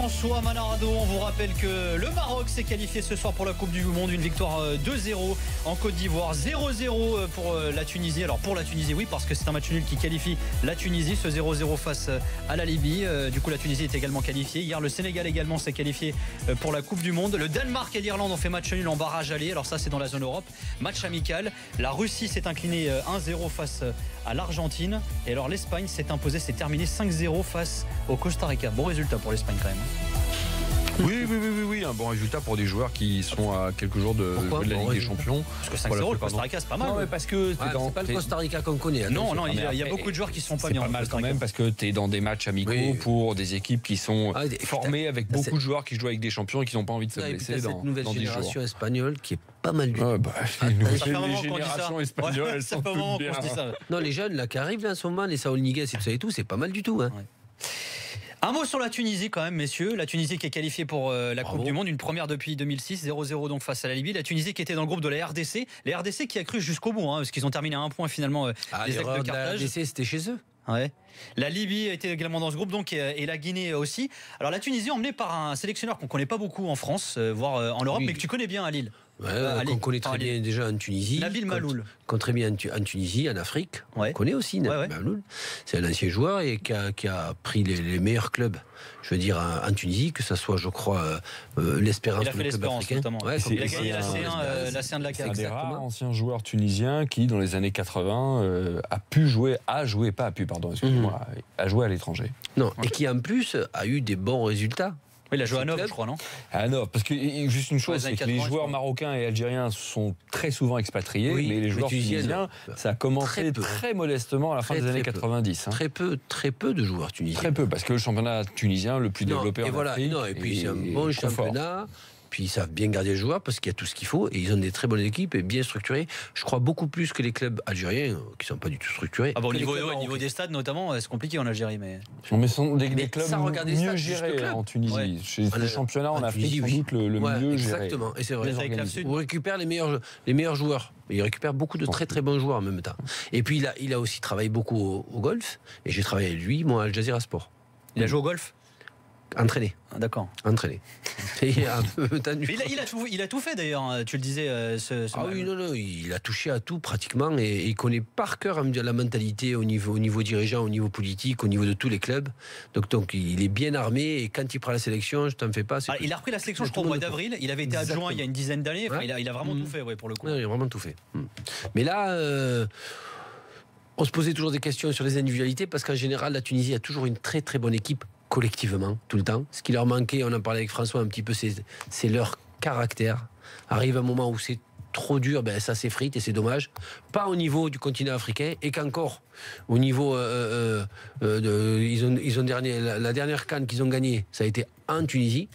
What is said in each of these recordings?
François Manarado. On vous rappelle que le Maroc s'est qualifié ce soir pour la Coupe du Monde. Une victoire 2-0 en Côte d'Ivoire, 0-0 pour la Tunisie. Alors pour la Tunisie, oui, parce que c'est un match nul qui qualifie la Tunisie, ce 0-0 face à la Libye. Du coup, la Tunisie est également qualifiée. Hier, le Sénégal également s'est qualifié pour la Coupe du Monde. Le Danemark et l'Irlande ont fait match nul en barrage aller. Alors ça, c'est dans la zone Europe. Match amical. La Russie s'est inclinée 1-0 face à l'Argentine. Et alors l'Espagne s'est imposée, s'est terminée 5-0 face au Costa Rica. Bon résultat pour l'Espagne quand même. Oui, un bon résultat pour des joueurs qui sont à quelques jours de la Ligue des Champions. Parce que 5-0, le Costa Rica, c'est pas mal. Non, mais parce que c'est pas le Costa Rica qu'on connaît. Non, il y a beaucoup de joueurs qui sont pas bien. C'est pas mal quand même parce que tu es dans des matchs amicaux pour des équipes qui sont formées avec beaucoup de joueurs qui jouent avec des champions et qui n'ont pas envie de se blesser dans 10 jours. Cette nouvelle génération espagnole qui est pas mal du tout. Les générations espagnoles, elles sont toutes bien. Non, les jeunes là qui arrivent là, en ce moment, les Saúl Ñíguez et tout ça et tout, c'est pas mal du tout. Un mot sur la Tunisie quand même, messieurs. La Tunisie qui est qualifiée pour la Coupe du Monde, une première depuis 2006, 0-0 donc face à la Libye. La Tunisie qui était dans le groupe de la RDC. Les RDC qui a cru jusqu'au bout, parce qu'ils ont terminé à un point finalement les actes de Carthage. La RDC, c'était chez eux. Ouais. La Libye était également dans ce groupe donc, et la Guinée aussi. Alors la Tunisie emmenée par un sélectionneur qu'on ne connaît pas beaucoup en France, voire en Europe, mais que tu connais bien à Lille. Qu'on connaît très bien déjà en Tunisie. Nabil Maloul. Qu'on très bien en Tunisie, en Afrique. On connaît aussi Nabil Maloul. C'est un ancien joueur et qui a pris les meilleurs clubs, je veux dire, en Tunisie, que ce soit, je crois, l'Espérance. Il a fait l'Espérance notamment. Il a gagné la C1 de la CAF. C'est un des rares anciens joueurs tunisiens qui, dans les années 80, a joué à l'étranger. Non, et qui en plus a eu des bons résultats. Il a joué à Nov, je crois, non ? À Nov, parce que juste une chose, c'est que les joueurs marocains et algériens sont très souvent expatriés, mais les joueurs tunisiens, ça a commencé très modestement à la fin des années 90. Très peu de joueurs tunisiens. Très peu, parce que le championnat tunisien, le plus développé en Afrique. Et puis c'est un bon championnat. Puis ils savent bien garder les joueurs parce qu'il y a tout ce qu'il faut et ils ont des très bonnes équipes et bien structurées. Je crois beaucoup plus que les clubs algériens qui ne sont pas du tout structurés. Au niveau des stades notamment, c'est compliqué en Algérie. Mais ce sont des clubs mieux gérés en Tunisie. Chez les championnats en Afrique, sans doute le mieux géré. Exactement, et c'est vrai. On récupère les meilleurs joueurs. Il récupère beaucoup de très très bons joueurs en même temps. Et puis il a aussi travaillé beaucoup au golf et j'ai travaillé avec lui, moi, à Al Jazeera Sport. Il a joué au golf ? Entraîné. D'accord. Entraîné. Il a tout fait d'ailleurs, tu le disais. Non, il a touché à tout pratiquement et il connaît par cœur la mentalité au niveau dirigeant, au niveau politique, au niveau de tous les clubs. Donc il est bien armé et quand il prend la sélection, je t'en fais pas. Il a repris la sélection, je crois, au mois d'avril. Il avait été adjoint il y a une dizaine d'années. Il a vraiment tout fait, pour le coup. Non, il a vraiment tout fait. Mais là. On se posait toujours des questions sur les individualités parce qu'en général, la Tunisie a toujours une très très bonne équipe collectivement, tout le temps. Ce qui leur manquait, on en parlait avec François un petit peu, c'est leur caractère. Arrive un moment où c'est trop dur, ça s'effrite et c'est dommage. Pas au niveau du continent africain et qu'encore au niveau la dernière CAN qu'ils ont gagnée, ça a été en Tunisie,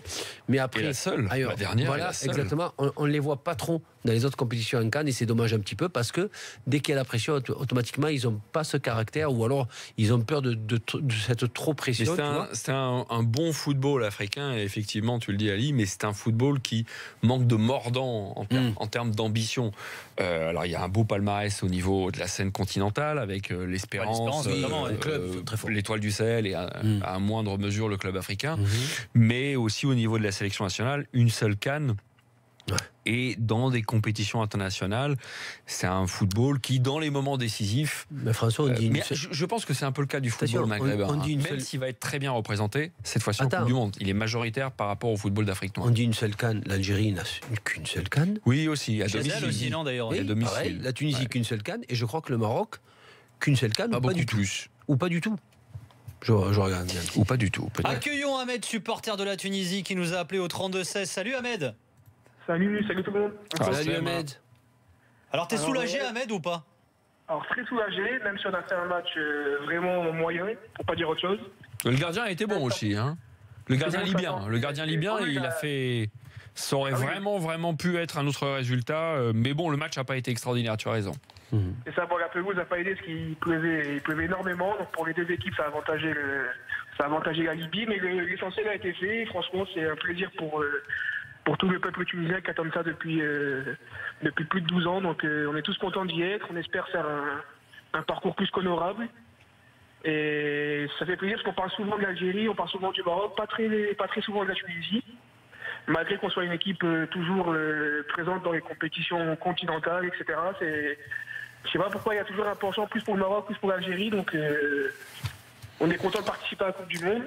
mais après la seule, ailleurs. La dernière, voilà, exactement. On les voit pas trop dans les autres compétitions en CAN et c'est dommage un petit peu parce que dès qu'il y a la pression, automatiquement ils ont pas ce caractère ou alors ils ont peur de cette trop pression. C'est un bon football africain et effectivement, tu le dis Ali, mais c'est un football qui manque de mordant en termes d'ambition. Alors il y a un beau palmarès au niveau de la scène continentale avec l'Espérance, l'Étoile du Sahel et à moindre mesure le club africain, mais aussi au niveau de la sélection nationale, une seule CAN. Et dans des compétitions internationales, c'est un football qui, dans les moments décisifs... Mais François, on dit je pense que c'est un peu le cas du football maghrébin. Même s'il va être très bien représenté, cette fois-ci en Coupe du Monde, il est majoritaire par rapport au football d'Afrique noire. On dit une seule CAN. L'Algérie n'a qu'une seule CAN. Oui, aussi. À domicile aussi, non, d'ailleurs. Oui, pareil, la Tunisie qu'une seule CAN. Et je crois que le Maroc, qu'une seule CAN. Pas beaucoup plus. Ou pas du tout. Je regarde bien. Ou pas du tout. Accueillons Ahmed, supporter de la Tunisie, qui nous a appelé au 32-16. Salut Ahmed. Salut tout le monde. Salut Ahmed. Alors t'es soulagé Ahmed ou pas ? Alors très soulagé, même si on a fait un match vraiment moyen, pour pas dire autre chose. Le gardien a été bon aussi, Le gardien libyen, il a fait... Ça aurait vraiment pu être un autre résultat, mais bon, le match n'a pas été extraordinaire, tu as raison. Et ça, la pelouse n'a pas aidé, parce qu'il pleuvait énormément, donc pour les deux équipes, ça a avantagé la Libye, mais l'essentiel a été fait, et franchement, c'est un plaisir pour tout le peuple tunisien qui attend ça depuis plus de 12 ans. Donc on est tous contents d'y être. On espère faire un parcours plus qu'honorable. Et ça fait plaisir parce qu'on parle souvent de l'Algérie, on parle souvent du Maroc, pas très souvent de la Tunisie. Malgré qu'on soit une équipe toujours présente dans les compétitions continentales, etc. Je sais pas pourquoi il y a toujours un penchant plus pour le Maroc, plus pour l'Algérie. Donc on est content de participer à la Coupe du Monde.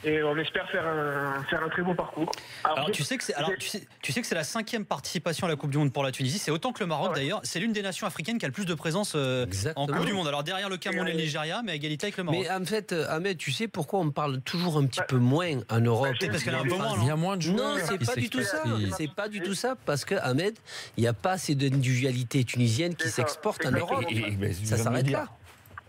Et on espère faire un très bon parcours. Alors tu sais que c'est la 5e participation à la Coupe du Monde pour la Tunisie. C'est autant que le Maroc d'ailleurs. C'est l'une des nations africaines qui a le plus de présence en Coupe du Monde. Alors derrière le Cameroun et le Nigeria, mais à égalité avec le Maroc. Mais en fait, Ahmed, tu sais pourquoi on parle toujours un petit peu moins en Europe? Parce qu'il y a un peu moins. Il y a moins de joueurs. Non, c'est pas du tout ça. C'est pas du tout ça parce que Ahmed, il n'y a pas assez d'individualité tunisienne qui s'exporte en Europe. Ça s'arrête là.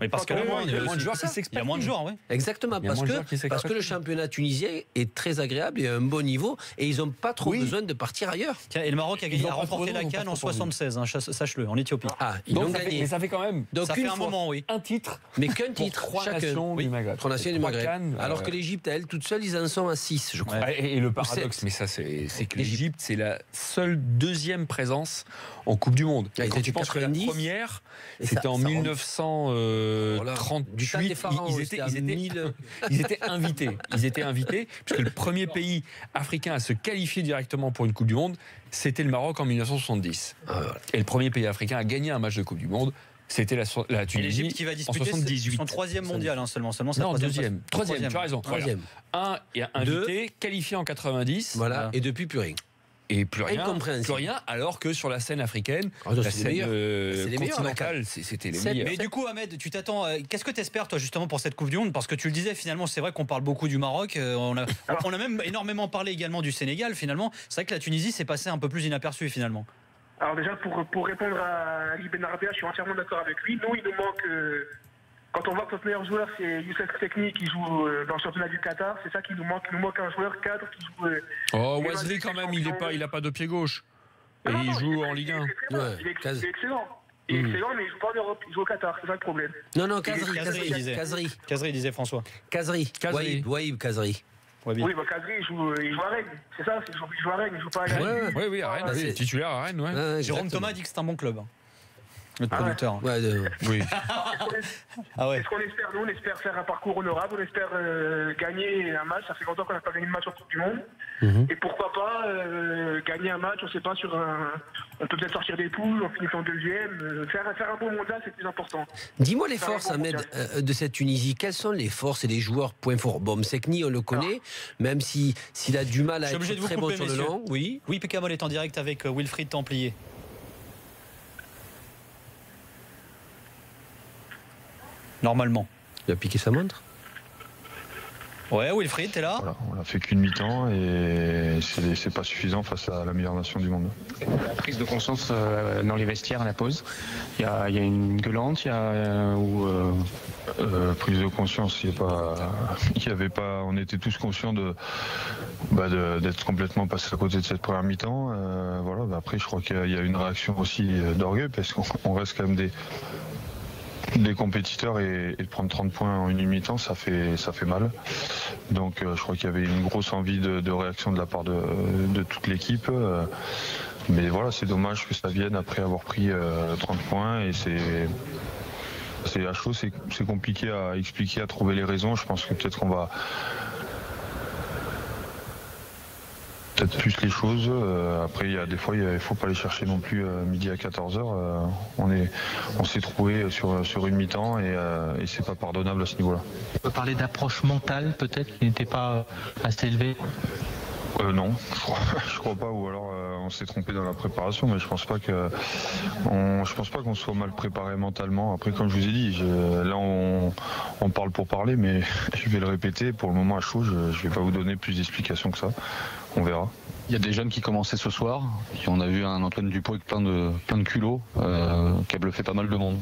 Mais parce qu'il y a moins de joueurs qui s'exportent. Il y a moins de joueurs, oui. Exactement, parce que le championnat tunisien est très agréable et à un bon niveau et ils n'ont pas trop besoin de partir ailleurs. Tiens, et le Maroc a remporté la CAN en 76, hein, sache-le, en Éthiopie. Ah, ils l'ont gagné. Mais ça fait quand même. Donc ça fait un moment, oui. Un titre. Mais qu'un titre. Trois nations du Maghreb. 3 nations du Maghreb. Alors que l'Égypte, elle, toute seule, ils en sont à 6, je crois. Ouais. Et le paradoxe, mais ça, c'est que l'Égypte, c'est la seule deuxième présence en Coupe du Monde. Et quand tu penses que la première, c'était en 1938. Ils étaient invités. Ils étaient invités, puisque le premier pays africain à se qualifier directement pour une Coupe du Monde, c'était le Maroc en 1970. Et le premier pays africain à gagner un match de Coupe du Monde, c'était la Tunisie. L'Égypte qui va disputer son 3e mondial seulement. Non, deuxième. Troisième, tu as raison. Troisième. Un et invité, qualifié en 90. Voilà, et depuis plus rien. Et plus rien, alors que sur la scène africaine, la scène continentale, c'était les meilleurs. Mais du coup, Ahmed, tu t'attends. Qu'est-ce que tu espères, toi, justement, pour cette Coupe du Monde? Parce que tu le disais, finalement, c'est vrai qu'on parle beaucoup du Maroc. On a même énormément parlé également du Sénégal, finalement. C'est vrai que la Tunisie s'est passée un peu plus inaperçue, finalement. Alors, déjà, pour répondre à Ali Benarbia, je suis entièrement d'accord avec lui. Nous, il nous manque. Quand on voit que notre meilleur joueur, c'est Youssef Tekni qui joue dans le championnat du Qatar, c'est ça qui nous manque. Il nous manque un joueur cadre qui joue. Wesley, quand même, il n'a pas de pied gauche. Et il joue en Ligue 1. Il est excellent. Il est excellent, mais il joue pas en Europe. Il joue au Qatar. C'est ça le problème. Non, Kazri disait François. Kazri. Waïb Kazri. Oui, Kazri, il joue à Rennes. C'est ça, il joue à Rennes, il joue pas à Rennes. Oui, à Rennes. Titulaire à Rennes, ouais. Jérôme Thomas dit que c'est un bon club. Le producteur. Oui. Ce qu'on espère, nous, on espère faire un parcours honorable, on espère gagner un match. Ça fait longtemps qu'on n'a pas gagné de match en Coupe du Monde. Et pourquoi pas gagner un match, on ne sait pas, on peut peut-être sortir des poules, on finit en deuxième. Faire un bon mondial, c'est plus important. Dis-moi les forces, Ahmed, de cette Tunisie. Quelles sont les forces et les joueurs point fort? Bon, Sekni, on le connaît, même s'il a du mal à être très bon sur le long. Oui, Pécamol est en direct avec Wilfried Templier. Normalement. Il a piqué sa montre. Ouais, Wilfried, t'es là? Voilà, on n'a fait qu'une mi-temps et c'est pas suffisant face à la meilleure nation du monde. La prise de conscience dans les vestiaires à la pause. Il y a une gueulante, prise de conscience, on était tous conscients d'être complètement passé à côté de cette première mi-temps. Après, je crois qu'il y a une réaction aussi d'orgueil parce qu'on reste quand même des compétiteurs et de prendre 30 points en une mi-temps, ça fait mal. Donc je crois qu'il y avait une grosse envie de réaction de la part de toute l'équipe. Mais voilà, c'est dommage que ça vienne après avoir pris 30 points et c'est à chaud, c'est compliqué à expliquer, à trouver les raisons. Je pense que peut-être qu'on va plus les choses. Après, il y a des fois, il faut pas les chercher non plus midi à 14h. On s'est trouvé sur une mi-temps et c'est pas pardonnable à ce niveau-là. On peut parler d'approche mentale peut-être qui n'était pas assez élevée. Non, je crois pas. Ou alors on s'est trompé dans la préparation, mais je pense pas qu'on soit mal préparé mentalement. Après, comme je vous ai dit, là on parle pour parler, mais je vais le répéter. Pour le moment à chaud, je vais pas vous donner plus d'explications que ça. On verra. Il y a des jeunes qui commençaient ce soir. Et on a vu un Antoine Dupont avec plein de culots qui a bluffé pas mal de monde.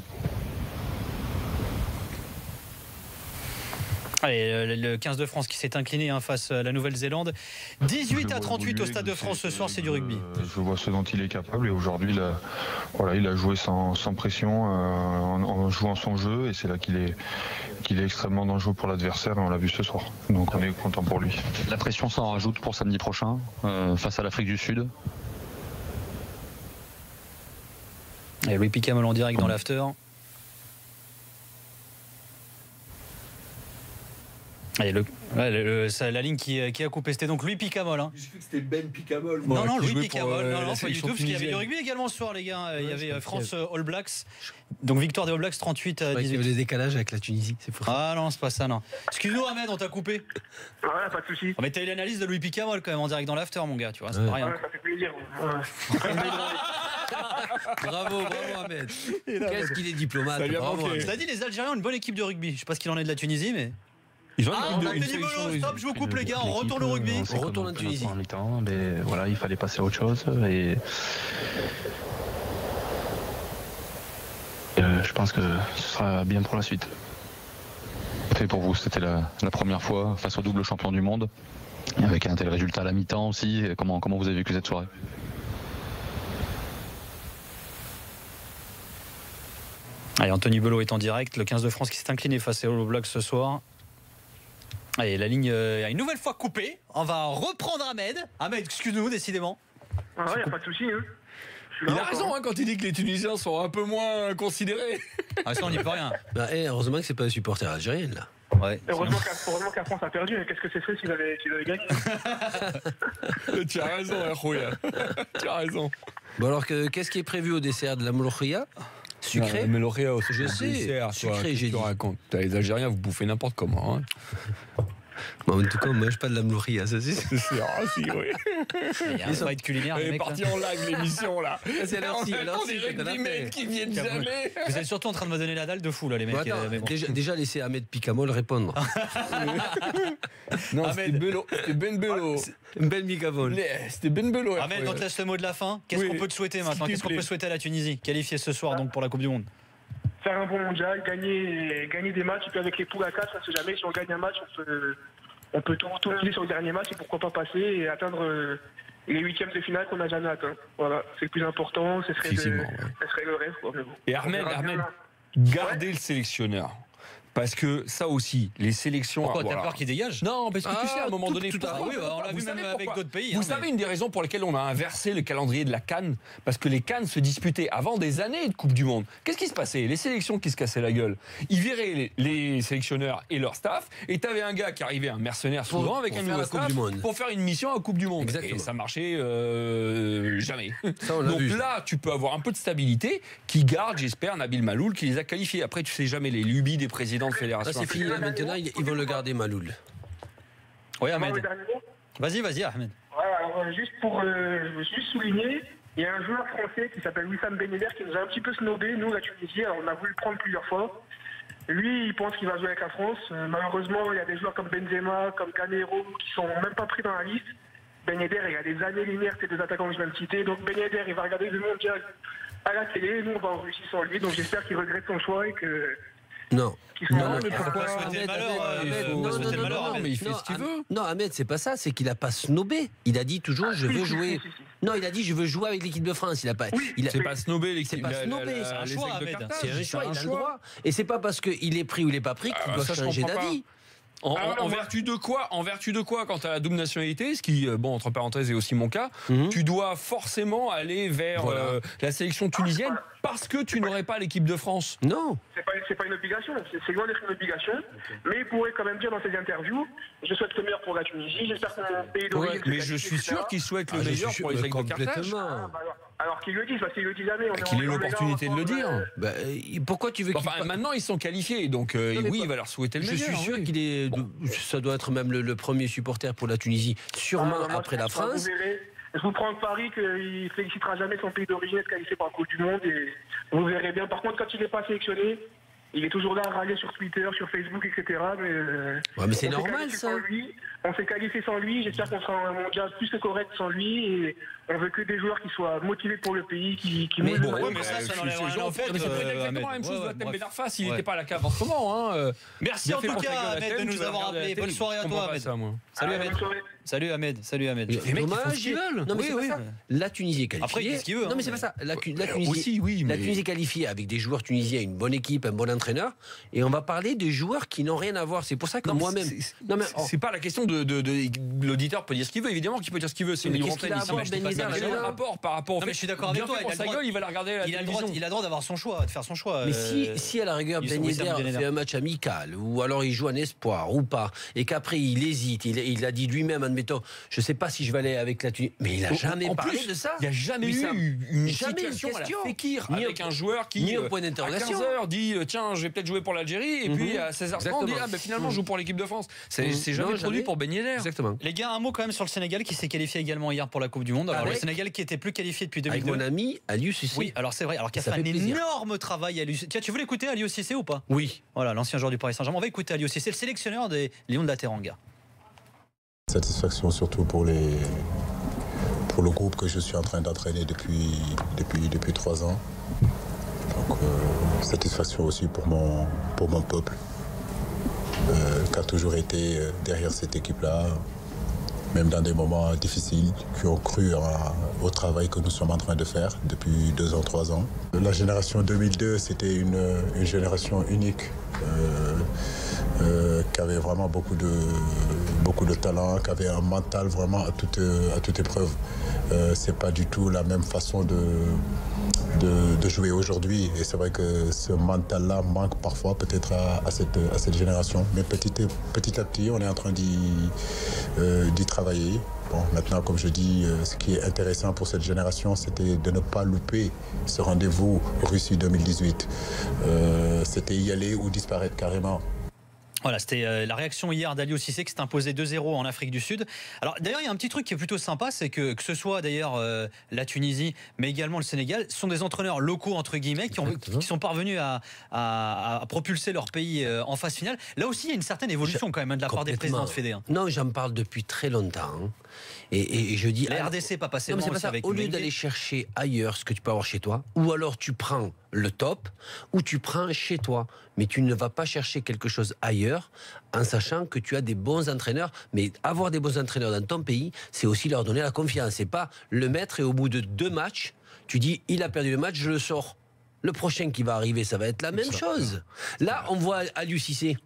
Allez, le 15 de France qui s'est incliné face à la Nouvelle-Zélande. 18-38 au Stade de France ce soir, c'est du rugby. Je vois ce dont il est capable et aujourd'hui, il a joué sans pression, en jouant son jeu et c'est là qu'il est extrêmement dangereux pour l'adversaire et on l'a vu ce soir. Donc on est content pour lui. La pression s'en rajoute pour samedi prochain face à l'Afrique du Sud. Et Louis Picamol en direct dans l'after. Et la ligne qui a coupé, c'était donc Louis Picamol. Hein. Je sais que c'était Ben Picamol. Non, Louis Picamol. Non, pas du tout, parce qu'il y avait du rugby également ce soir, les gars. Il y avait France All Blacks. Donc victoire des All Blacks 38 à 18. Il y avait des décalages avec la Tunisie, c'est faux. Ah non, c'est pas ça, non. Excuse-nous, Ahmed, on t'a coupé. Voilà, pas de soucis. Mais t'as eu l'analyse de Louis Picamol quand même en direct dans l'after, mon gars, tu vois, c'est pas rien. Ouais, ça fait plaisir. Bravo Ahmed. Qu'est-ce qu'il est diplomate. Cela dit, les Algériens ont une bonne équipe de rugby. Je sais pas ce qu'il en est de la Tunisie, mais. Ils ont stop, je vous coupe les gars, on retourne au rugby. On retourne en Tunisie. Mais voilà, il fallait passer à autre chose et je pense que ce sera bien pour la suite. Et pour vous, c'était la première fois face au double champion du monde, avec un tel résultat à la mi-temps aussi. Comment vous avez vécu cette soirée? Allez, Anthony Belot est en direct, le 15 de France qui s'est incliné face à All Blacks ce soir. Allez, la ligne a une nouvelle fois coupée. On va reprendre Ahmed. Ahmed, excuse-nous, décidément. Ah ouais, y a pas de souci. Hein. Il a raison quand il dit que les Tunisiens sont un peu moins considérés. Ah, ça, on n'y peut rien. Heureusement que c'est pas un supporter algérien, là. Ouais, heureusement que la France a perdu, mais qu'est-ce que c'est fait s'ils avaient gagné? Tu as raison, Rouya. Tu as raison. Bon, alors, qu'est-ce qui est prévu au dessert de la mouloukhia? Sucré? Mais l'oréa aussi. Je sais, sucré, j'ai dit. Les Algériens, vous bouffez n'importe comment. Hein. Bon, en tout cas, on mange pas de la mouloukhia, ça c'est sûr. Si, oui. Il y a un fight culinaire. Elle est partie en live, l'émission, là. C'est alors si, des mecs qui viennent jamais. Vous êtes surtout en train de me donner la dalle de fou, là, les mecs. Bon, attends, déjà, laissez Ahmed Picamol répondre. Non, c'était Ben Bello. Ben Picamol. C'était Ben Bello. Ahmed, on te laisse le mot de la fin. Qu'est-ce qu'on peut te souhaiter maintenant? Qu'est-ce qu'on peut souhaiter à la Tunisie? Qualifiée ce soir donc pour la Coupe du Monde. Faire un bon mondial, gagner des matchs, et puis avec les poules à 4, on ne sait jamais, si on gagne un match, on peut tout miser sur le dernier match et pourquoi pas passer et atteindre les huitièmes de finale qu'on n'a jamais atteint. Voilà, c'est le plus important, ce serait le rêve. Quoi, mais bon. Et Ahmed, gardez le sélectionneur. Parce que ça aussi, les sélections. Pourquoi t'as peur qu'il dégage? Non, parce que tu sais, à un moment donné, on l'a vu même avec d'autres pays. Vous savez, une des raisons pour lesquelles on a inversé le calendrier de la CAN, parce que les CAN se disputaient avant des années de Coupe du Monde. Qu'est-ce qui se passait? Les sélections qui se cassaient la gueule. Ils viraient les sélectionneurs et leur staff, et t'avais un gars qui arrivait, un mercenaire souvent, avec un nouveau staff, pour faire une mission à Coupe du Monde. Exactement. Et ça marchait jamais. Ça, donc là, tu peux avoir un peu de stabilité qui garde, j'espère, Nabil Maloul, qui les a qualifiés. Après, tu sais jamais les lubies des présidents de fédération. Là, c'est fini, là, maintenant, ils vont le garder, Maloul. Oui, Ahmed. Vas-y, Ahmed. Ouais, alors, juste pour souligner, il y a un joueur français qui s'appelle Wissam Ben Yedder qui nous a un petit peu snobé, nous, la Tunisie. Alors, on a voulu le prendre plusieurs fois. Lui, il pense qu'il va jouer avec la France. Malheureusement, il y a des joueurs comme Benzema, comme Canero, qui sont même pas pris dans la liste. Ben Yedder, il y a des années-lumière, ces deux attaquants que je viens de citer. Donc, Ben Yedder, il va regarder le mondial à la télé. Nous, on va en Russie sans lui. Donc, j'espère qu'il regrette son choix et que... Non, mais pourquoi souhaiter le malheur? Mais il fait ce qu'il veut. Non, Ahmed, c'est pas ça, c'est qu'il a pas snobé. Il a dit toujours je veux jouer. Non, il a dit je veux jouer avec l'équipe de France. Il a pas. C'est pas snobé l'équipe. C'est pas snobé, c'est un choix, Ahmed. C'est un choix, il a le droit. Et c'est pas parce qu'il est pris ou il est pas pris qu'il doit changer d'avis. En vertu de quoi, quand tu as la double nationalité, ce qui, entre parenthèses, est aussi mon cas, tu dois forcément aller vers la sélection tunisienne parce que tu n'aurais pas l'équipe de France. Non. C'est pas une obligation, c'est loin d'être une obligation, mais il pourrait quand même dire dans ses interviews, je souhaite le meilleur pour la Tunisie, j'espère que mon pays d'origine... Mais je suis sûr qu'il souhaite le meilleur pour les Grecs de Carthage. Alors qu'il le dise, parce qu'il le dit jamais. Qu'il ait l'opportunité de le dire. Pourquoi tu veux qu'il... Maintenant, ils sont qualifiés, donc oui, il va leur souhaiter le meilleur. Je suis sûr qu'il est... Ça doit être même le premier supporter pour la Tunisie, sûrement après la France. Je vous prends le pari qu'il ne félicitera jamais son pays d'origine être qualifié par la Coupe du Monde et vous verrez bien. Par contre, quand il n'est pas sélectionné, il est toujours là à râler sur Twitter, sur Facebook, etc. Mais c'est normal, ça. On s'est qualifié sans lui. J'espère qu'on sera un mondial plus que correct sans lui. Et on veut que des joueurs qui soient motivés pour le pays, qui mais ça n'enlève rien. En fait, c'est exactement la même chose de Ben Arfa s'il n'était pas à la cave en ce moment. Merci en tout cas, Ahmed, de nous avoir appelé. Bonne soirée à toi, Ahmed. Salut, Ahmed. Salut Ahmed. Les mecs, dommage, ils veulent. Non, mais c'est pas ça. La Tunisie est qualifiée. Après, qu'est-ce qu'il veut. Non, mais c'est pas ça. La Tunisie, aussi, oui, la Tunisie est qualifiée avec des joueurs tunisiens, une bonne équipe, un bon entraîneur. Et on va parler des joueurs qui n'ont rien à voir. C'est pour ça que moi-même. C'est pas la question de l'auditeur peut dire ce qu'il veut. Évidemment qu'il peut dire ce qu'il veut. C'est une libre antenne ici. Quel est le rapport par rapport au fait. Je suis d'accord avec toi. Il va la regarder. Il a le droit d'avoir son choix, de faire son choix. Mais si à la rigueur Ben Yedder fait un match amical, ou alors il joue en espoir ou pas, et qu'après il hésite, il a dit lui-même, admettons, je sais pas si je vais aller avec la Tunisie, mais il a jamais parlé de ça. Il n'y a jamais eu une situation à la Fekir avec un joueur qui, au point d'interrogation, à 15h dit tiens, je vais peut-être jouer pour l'Algérie, et puis à 16h30 dit finalement je joue pour l'équipe de France. C'est jamais produit pour Ben Yedder. Exactement. Les gars, un mot quand même sur le Sénégal qui s'est qualifié également hier pour la Coupe du Monde. Alors le Sénégal qui était plus qualifié depuis 2002. Avec mon ami Aliou Cissé. Oui, alors c'est vrai. Alors qui a fait un énorme travail. Tiens, tu veux l'écouter Aliou Cissé ou pas? Oui. Voilà, l'ancien joueur du Paris Saint-Germain. On va écouter Aliou Cissé, le sélectionneur des Lions de la Teranga. Satisfaction surtout pour le groupe que je suis en train d'entraîner depuis 3 ans. Donc satisfaction aussi pour mon peuple qui a toujours été derrière cette équipe-là, même dans des moments difficiles, qui ont cru au travail que nous sommes en train de faire depuis 2 ans, 3 ans. La génération 2002, c'était une génération unique qui avait vraiment beaucoup de talent, qui avait un mental vraiment à toute épreuve. C'est pas du tout la même façon de jouer aujourd'hui, et c'est vrai que ce mental-là manque parfois peut-être à cette génération. Mais petit à petit, on est en train d'y travailler. Bon, maintenant, comme je dis, ce qui est intéressant pour cette génération, c'était de ne pas louper ce rendez-vous Russie 2018. C'était y aller ou disparaître carrément. Voilà, c'était la réaction hier d'Aliou Cissé qui s'est imposé 2-0 en Afrique du Sud. Alors d'ailleurs, il y a un petit truc qui est plutôt sympa, c'est que ce soit d'ailleurs la Tunisie, mais également le Sénégal, ce sont des entraîneurs locaux entre guillemets qui sont parvenus à propulser leur pays en phase finale. Là aussi, il y a une certaine évolution quand même de la part des présidents de Fédé. Non, j'en parle depuis très longtemps. Et je dis. La RDC pas passé loin aussi avec. Au lieu d'aller chercher ailleurs ce que tu peux avoir chez toi, ou alors tu prends le top, ou tu prends chez toi, mais tu ne vas pas chercher quelque chose ailleurs, en sachant que tu as des bons entraîneurs. Mais avoir des bons entraîneurs dans ton pays, c'est aussi leur donner la confiance. C'est pas le mettre et au bout de 2 matchs, tu dis il a perdu le match, je le sors. Le prochain qui va arriver, ça va être la même chose. Là, on voit Aliou Cissé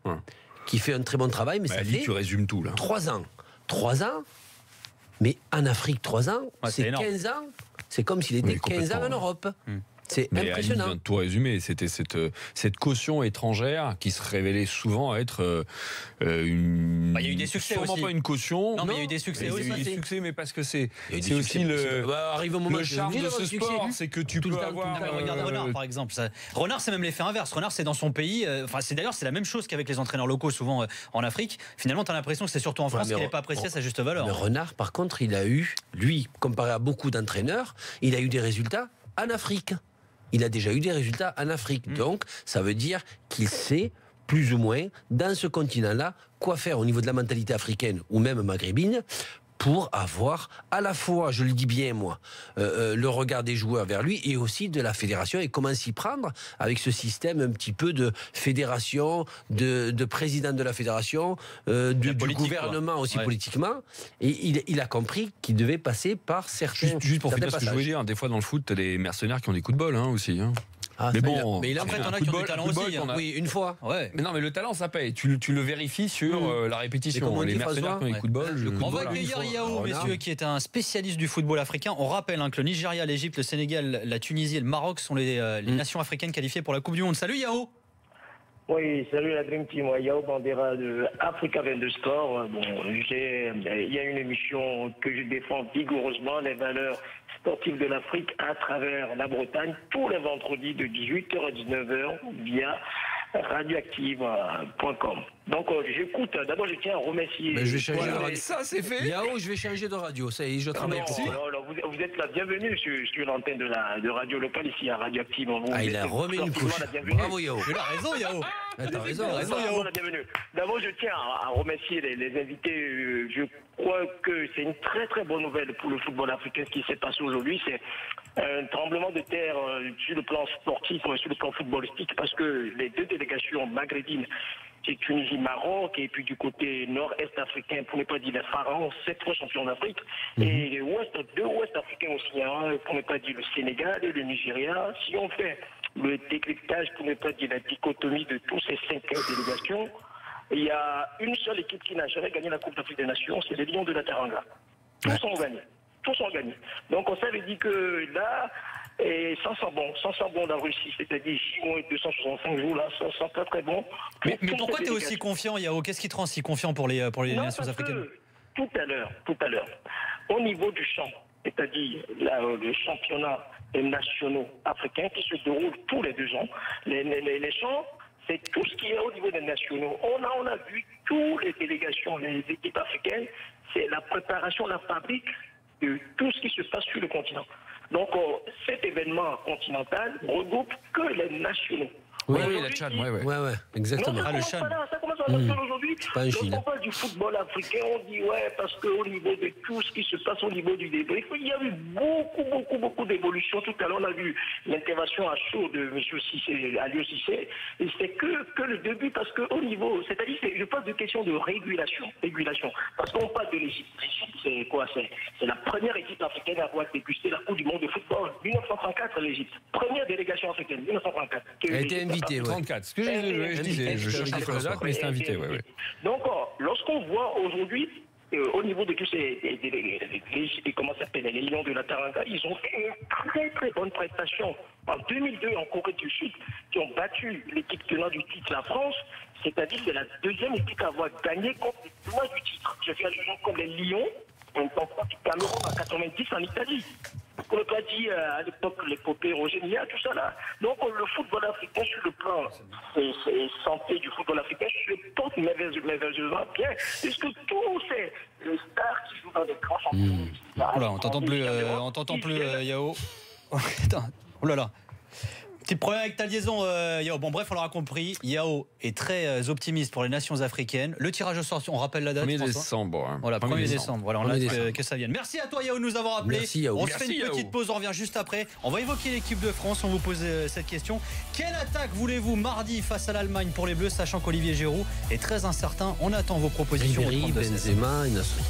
qui fait un très bon travail, mais ça fait tu résumes tout là. 3 ans. 3 ans. Mais en Afrique, 3 ans, c'est 15 ans. C'est comme s'il était 15 ans en Europe. C'est impressionnant. Ali vient de tout résumer. C'était cette caution étrangère qui se révélait souvent être une. Il y a eu des succès sûrement aussi. pas une caution. Non, mais il y a eu des succès aussi. Il y a eu des succès, mais parce que c'est aussi arrive au moment le charme de ce sport, c'est que tu peux avoir. Regarde Renard par exemple. Renard, c'est même l'effet inverse. Renard, c'est dans son pays. Enfin, c'est la même chose qu'avec les entraîneurs locaux souvent en Afrique. Finalement, tu as l'impression que c'est surtout en France qu'il n'est pas apprécié à sa juste valeur. Mais Renard, par contre, il a eu, lui, comparé à beaucoup d'entraîneurs, il a eu des résultats en Afrique. Il a déjà eu des résultats en Afrique. Donc, ça veut dire qu'il sait, plus ou moins, dans ce continent-là, quoi faire au niveau de la mentalité africaine ou même maghrébine pour avoir à la fois, je le dis bien moi, le regard des joueurs vers lui et aussi de la fédération et comment s'y prendre avec ce système un petit peu de fédération, de président de la fédération, du gouvernement aussi politiquement. Et il a compris qu'il devait passer par certains. Juste pour finir ce que je voulais dire, des fois dans le foot, tu as des mercenaires qui ont des coups de bol aussi. Mais bon, mais après, t'en as qui ont du talent aussi. Oui, une fois. Ouais. Mais non, mais le talent, ça paye. Tu le vérifies sur la répétition. Les mercenaires qui ont des coups de bol. On va accueillir Yao, messieurs, qui est un spécialiste du football africain. On rappelle que le Nigeria, l'Égypte, le Sénégal, la Tunisie et le Maroc sont les nations africaines qualifiées pour la Coupe du Monde. Salut Yao. Oui, salut la Dream Team. Yao Bandera de Africa 22 Sport. Il y a une émission que je défends vigoureusement, les valeurs sportives de l'Afrique à travers la Bretagne, tous les vendredis de 18h à 19h via radioactive.com. Donc j'écoute. D'abord, je tiens à remercier. Mais je vais changer de radio. Ça, c'est fait. Yao, je vais changer de radio. Ça y est, je travaille pour toi. Vous êtes la bienvenue sur l'antenne de radio locale ici à Radioactive. Il a remis une couche. Bravo Yao. Il a raison Yao. T'as raison Yao. D'abord, je tiens à remercier les invités. Je crois que c'est une très très bonne nouvelle pour le football africain ce qui s'est passé aujourd'hui. C'est un tremblement de terre sur le plan sportif, sur le plan footballistique, parce que les 2 délégations maghrébines c'est Tunisie-Maroc, et puis du côté nord-est africain, pour ne pas dire les Pharaons, 7 fois champions d'Afrique, et les deux ouest africains aussi, hein, pour ne pas dire le Sénégal et le Nigeria. Si on fait le décryptage, pour ne pas dire la dichotomie de tous ces 5 délégations, il y a une seule équipe qui n'a jamais gagné la Coupe d'Afrique des Nations, c'est les Lions de la Teranga. Tous sont gagnés. Tous sont gagnés. Donc ça veut dire que là, et ça sent bon la Russie, c'est-à-dire 6 mois et 265 jours, là, ça sent très très bon. Mais pourquoi tu es aussi confiant, Yao? Qu'est-ce qui te rend si confiant pour les nations africaines? Tout à l'heure, au niveau du champ, c'est-à-dire le championnat nationaux africains qui se déroule tous les 2 ans, les champs, c'est tout ce qui est au niveau des nationaux. On a vu toutes les délégations, les équipes africaines, c'est la préparation, la fabrique de tout ce qui se passe sur le continent. Donc cet événement continental regroupe que les nationaux. Oui, la Tchad, ouais, exactement. Non, le Tchad. Ça commence à l'Afrique aujourd'hui. Pas un Donc Chine. on parle du football africain, on dit parce qu'au niveau de tout ce qui se passe au niveau du débrief, il y a eu beaucoup d'évolutions. Tout à l'heure, on a vu l'intervention à chaud de M. Cissé, Aliou Cissé, et c'est que le début, parce qu'au niveau, c'est-à-dire, je parle de question de régulation, parce qu'on parle de l'Égypte. L'Égypte, c'est quoi? C'est la première équipe africaine à avoir dégusté la Coupe du monde de football. 1934, l'Égypte. Première délégation africaine, 1934. Elle a été invitée, 34. Ce que je disais, je cherche un peu la date, mais c'était invité, Donc, lorsqu'on voit aujourd'hui, au niveau de tous ces comment ça s'appelle, les Lions de la Teranga, ils ont fait une très très bonne prestation en 2002 en Corée du Sud, qui ont battu l'équipe tenante du titre, la France, c'est-à-dire que c'est la deuxième équipe à avoir gagné contre les tenants du titre. Je fais allusion comme les Lions, du Cameroun en 90 en Italie. On n'a pas dit à l'époque l'épopée Rogénia, tout ça là. Donc le football africain sur le plan santé du football africain se porte merveilleusement bien, puisque tous ces stars qui jouent dans des grands championnats. Voilà, on t'entend plus, Yao. Attends, oh là là. Petit problème avec ta liaison, Yao. Bon, bref, on l'aura compris. Yao est très optimiste pour les nations africaines. Le tirage au sort, on rappelle la date. 1er décembre. Hein. Voilà, 1er décembre. Voilà, on a que ça vienne. Merci à toi, Yao, de nous avoir appelé. Merci, Yao. On se fait une petite pause, on revient juste après. On va évoquer l'équipe de France. On vous pose cette question. Quelle attaque voulez-vous mardi face à l'Allemagne pour les Bleus, sachant qu'Olivier Giroud est très incertain? On attend vos propositions. Ribéry, Benzema et Nasri.